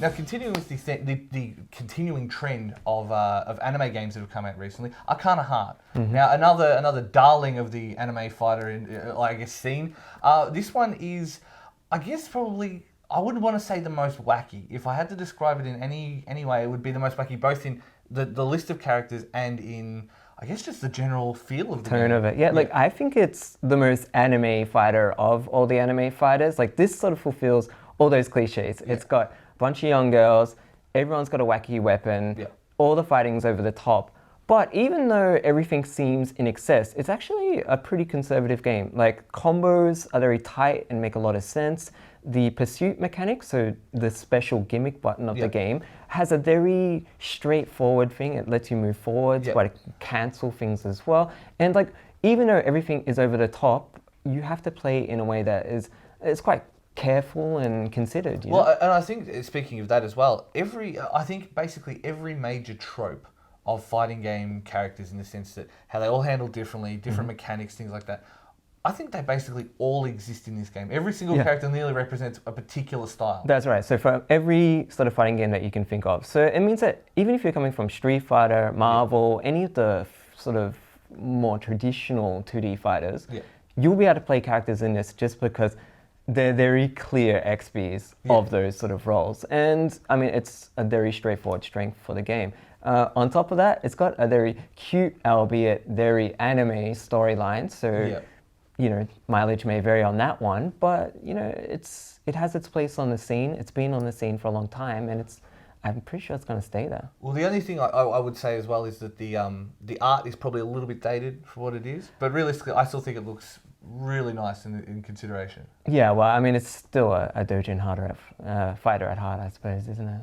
Now, continuing with the continuing trend of anime games that have come out recently, Arcana Heart. Now, another darling of the anime fighter scene. This one is, I guess, probably, I wouldn't want to say the most wacky. If I had to describe it in any way, it would be the most wacky, both in the list of characters and in, I guess, just the general feel of the tone game. of it. Yeah, like I think it's the most anime fighter of all the anime fighters. Like this sort of fulfills all those cliches. Yeah. It's got a bunch of young girls, everyone's got a wacky weapon, all the fighting's over the top. But even though everything seems in excess, it's actually a pretty conservative game. Like combos are very tight and make a lot of sense. The pursuit mechanic, so the special gimmick button of the game, has a very straightforward thing. It lets you move forwards, but it can cancel things as well. And like, even though everything is over the top, you have to play in a way that is quite careful and considered. You know? And I think, speaking of that as well, I think basically every major trope of fighting game characters, in the sense that how they all handle differently, different mechanics, things like that, I think they basically all exist in this game. Every single character nearly represents a particular style. That's right. So for every sort of fighting game that you can think of. So it means that even if you're coming from Street Fighter, Marvel, any of the sort of more traditional 2D fighters, you'll be able to play characters in this just because they're very clear XPs of those sort of roles. And I mean, it's a very straightforward strength for the game. On top of that, it's got a very cute, albeit very anime storyline. So you know, mileage may vary on that one, but you know, it has its place on the scene. It's been on the scene for a long time, and I'm pretty sure it's going to stay there. Well, the only thing I would say as well is that the art is probably a little bit dated for what it is, but realistically, I still think it looks really nice in consideration. Yeah, well, I mean, it's still a doujin fighter at heart, I suppose, isn't it?